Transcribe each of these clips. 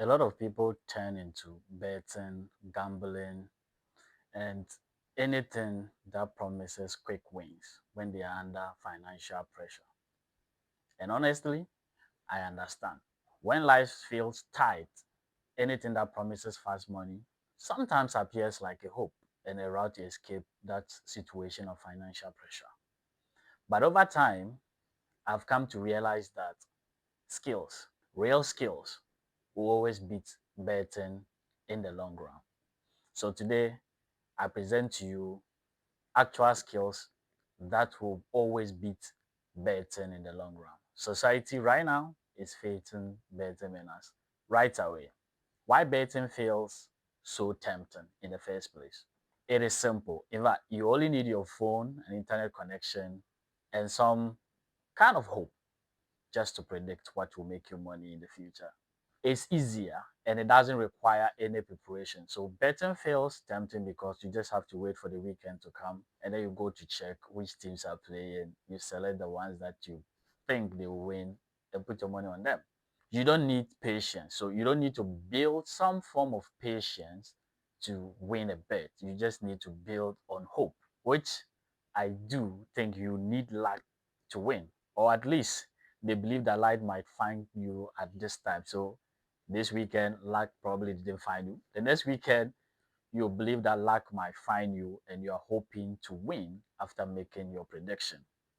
A lot of people turn into betting, gambling, and anything that promises quick wins when they are under financial pressure. And honestly, I understand. When life feels tight, anything that promises fast money sometimes appears like a hope and a route to escape that situation of financial pressure. But over time, I've come to realize that skills, real skills, will always beat betting in the long run. So today, I present to you actual skills that will always beat betting in the long run. Society right now is facing betting winners right away. Why betting feels so tempting in the first place? It is simple. In fact, you only need your phone, an internet connection, and some kind of hope just to predict what will make you money in the future. It's easier and it doesn't require any preparation. So betting feels tempting because you just have to wait for the weekend to come and then you go to check which teams are playing. You select the ones that you think they will win and put your money on them. You don't need patience. So you don't need to build some form of patience to win a bet. You just need to build on hope, which I do think you need luck to win, or at least they believe that light might find you at this time. So this weekend, luck probably didn't find you. The next weekend, you believe that luck might find you and you're hoping to win after making your prediction.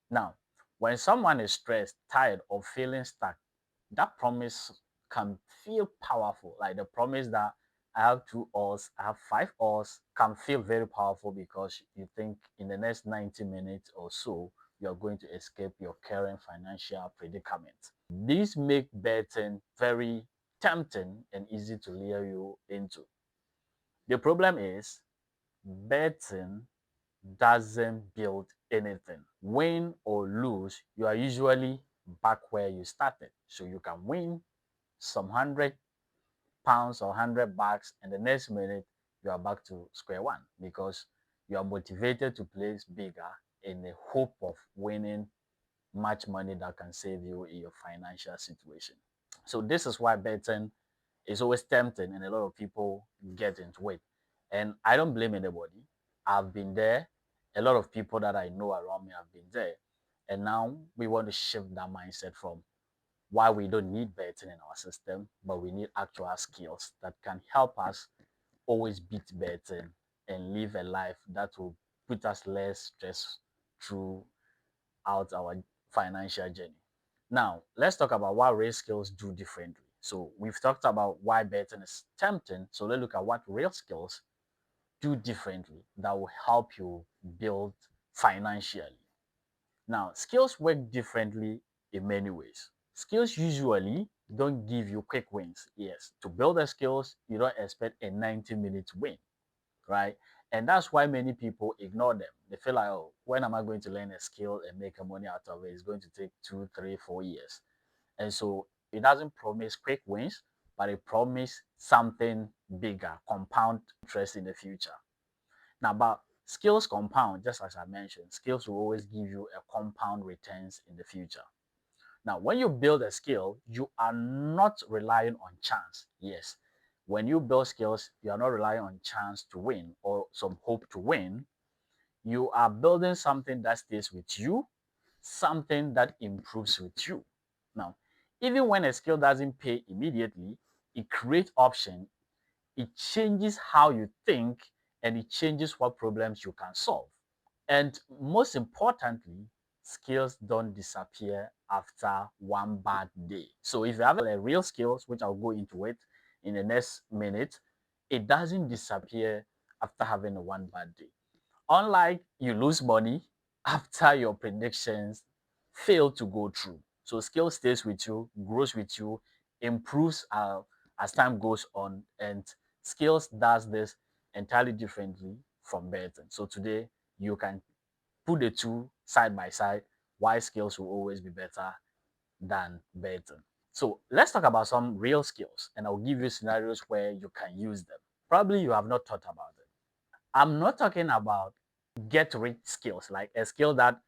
Now, when someone is stressed, tired, or feeling stuck, that promise can feel powerful. Like the promise that I have 2 hours, I have 5 hours can feel very powerful because you think in the next 90 minutes or so, you are going to escape your current financial predicament. These make betting very tempting and easy to lure you into. The problem is betting doesn't build anything. Win or lose, you are usually back where you started. So you can win some £100 or £100, and the next minute you are back to square one because you are motivated to place bigger in the hope of winning much money that can save you in your financial situation. So this is why betting is always tempting and a lot of people get into it. And I don't blame anybody. I've been there. A lot of people that I know around me have been there. And now we want to shift that mindset from why we don't need betting in our system, but we need actual skills that can help us always beat betting and live a life that will put us less stress throughout our financial journey. Now, let's talk about what real skills do differently. So, we've talked about why betting is tempting. So, let's look at what real skills do differently that will help you build financially. Now, skills work differently in many ways. Skills usually don't give you quick wins. Yes, to build the skills, you don't expect a 90-minute win, right? And that's why many people ignore them. They feel like, oh, when am I going to learn a skill and make money out of it? It's going to take 2, 3, 4 years. And so it doesn't promise quick wins, but it promises something bigger, compound interest in the future. Now, but skills compound, just as I mentioned, skills will always give you a compound returns in the future. Now, when you build a skill, you are not relying on chance. Yes, when you build skills, you are not relying on chance to win or some hope to win. You are building something that stays with you, something that improves with you. Now, even when a skill doesn't pay immediately, it creates option, it changes how you think, and it changes what problems you can solve. And most importantly, skills don't disappear after one bad day. So if you have a real skills, which I'll go into it in the next minute, it doesn't disappear after having a one bad day. Unlike you lose money after your predictions fail to go through. So skill stays with you, grows with you, improves as time goes on, and skills does this entirely differently from betting. So today you can put the two side by side, why skills will always be better than betting. So let's talk about some real skills, and I'll give you scenarios where you can use them. Probably you have not thought about it. I'm not talking about get rich skills, like a skill that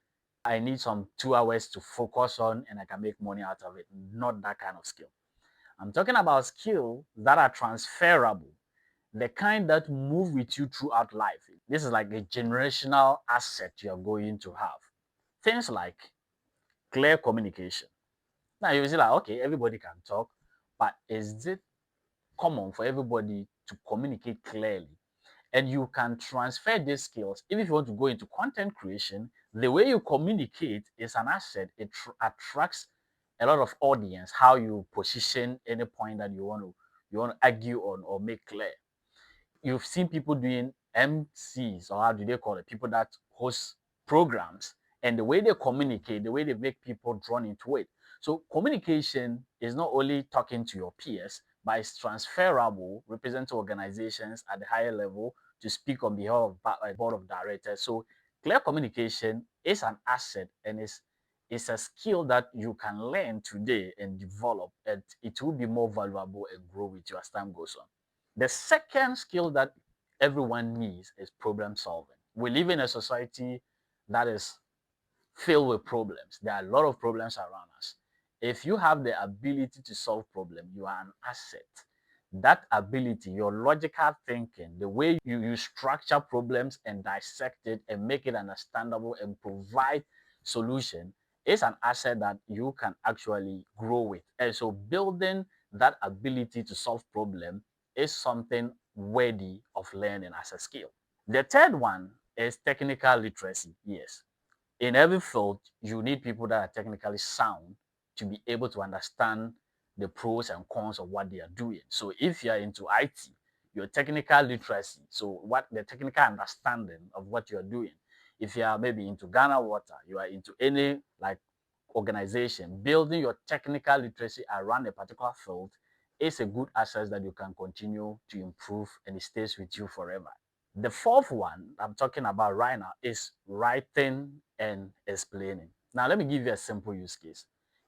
I need some 2 hours to focus on and I can make money out of it. Not that kind of skill. I'm talking about skills that are transferable, the kind that move with you throughout life. This is like a generational asset you're going to have. Things like clear communication. Now you see like, okay, everybody can talk, but is it common for everybody to communicate clearly? And you can transfer these skills. Even if you want to go into content creation, the way you communicate is an asset. It attracts a lot of audience. How you position any point that you want to argue on or make clear. You've seen people doing MCs, or how do they call it? People that host programs, and the way they communicate, the way they make people drawn into it. So communication is not only talking to your peers, but it's transferable, representing organizations at the higher level to speak on behalf of board of directors. So clear communication is an asset, and it's a skill that you can learn today and develop, and it will be more valuable and grow with you as time goes on. The second skill that everyone needs is problem solving. We live in a society that is filled with problems. There are a lot of problems around us. If you have the ability to solve problems, you are an asset. That ability, your logical thinking, the way you structure problems and dissect it and make it understandable and provide solution is an asset that you can actually grow with. And so building that ability to solve problem is something worthy of learning as a skill. The third one is technical literacy. Yes, in every field, you need people that are technically sound to be able to understand the pros and cons of what they are doing. So if you are into IT, your technical literacy, so what the technical understanding of what you are doing. If you are maybe into Ghana Water, you are into any like organization, building your technical literacy around a particular field is a good asset that you can continue to improve and it stays with you forever. The fourth one I'm talking about right now is writing and explaining. Now, let me give you a simple use case.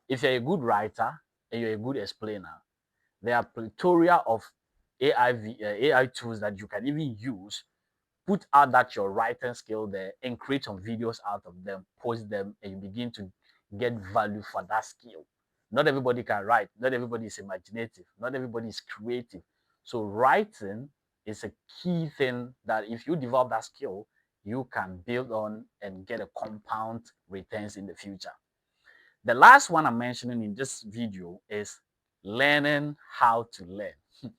If you're a good writer and you're a good explainer, there are plethora of AI tools that you can even use. Put out that your writing skill there and create some videos out of them, post them, and you begin to get value for that skill. Not everybody can write, not everybody is imaginative, not everybody is creative. So writing is a key thing that if you develop that skill, you can build on and get a compound returns in the future. The last one I'm mentioning in this video is learning how to learn.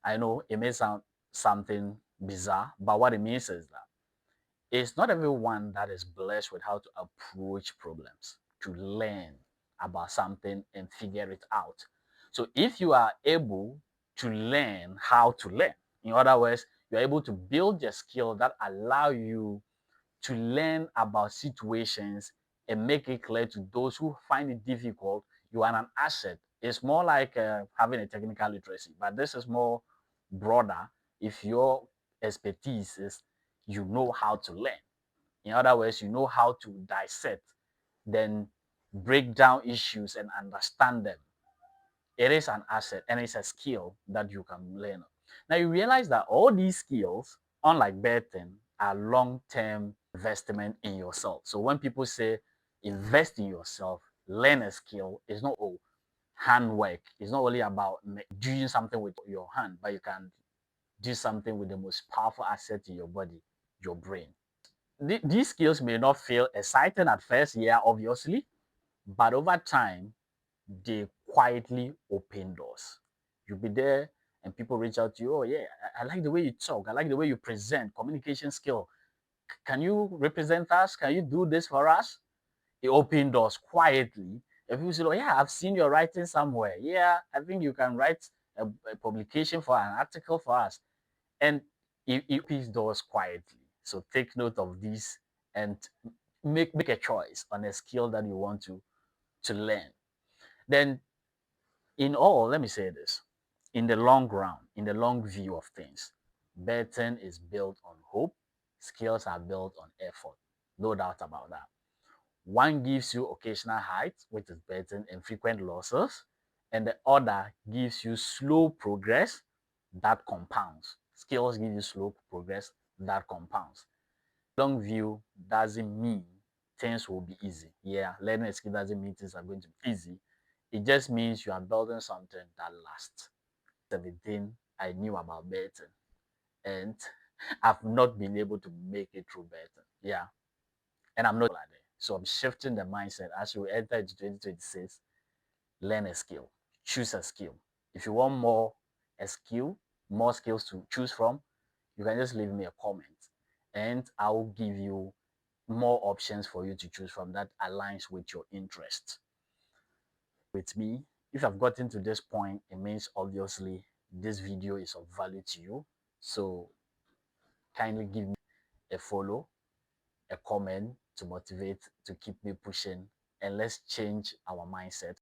I know it may sound something bizarre, but what it means is that it's not everyone that is blessed with how to approach problems, to learn about something and figure it out. So if you are able to learn how to learn, in other words, you're able to build a skill that allow you to learn about situations and make it clear to those who find it difficult, you are an asset. It's more like having a technical literacy, but this is more broader. If your expertise is you know how to learn, in other words, you know how to dissect, then break down issues and understand them. It is an asset and it's a skill that you can learn. Now you realize that all these skills, unlike betting, are long-term investment in yourself. So when people say invest in yourself, learn a skill, it's not all handwork. It's not only about doing something with your hand, but you can do something with the most powerful asset in your body, your brain. These skills may not feel exciting at first, yeah, obviously, but over time, they quietly open doors. You'll be there and people reach out to you. Oh, yeah, I like the way you talk. I like the way you present, communication skill. Can you represent us? Can you do this for us? It opened doors quietly. And people say, oh, yeah, I've seen your writing somewhere. Yeah, I think you can write a publication for an article for us. And it opens doors quietly. So take note of this and make a choice on a skill that you want to learn. Then in all, let me say this. In the long run, in the long view of things, betting is built on hope, skills are built on effort. No doubt about that. One gives you occasional heights, which is betting, and frequent losses, and the other gives you slow progress that compounds. Skills give you slow progress that compounds. Long view doesn't mean things will be easy. Yeah, learning a skill doesn't mean things are going to be easy. It just means you are building something that lasts. 17, I knew about betting, and I've not been able to make it through betting. Yeah. And I'm not like that. So I'm shifting the mindset as we enter into 2026. Learn a skill, choose a skill. If you want a skill, more skills to choose from, you can just leave me a comment and I'll give you more options for you to choose from that aligns with your interest. With me, if I've gotten to this point, it means obviously this video is of value to you. So kindly give me a follow, a comment to motivate, to keep me pushing, and let's change our mindset.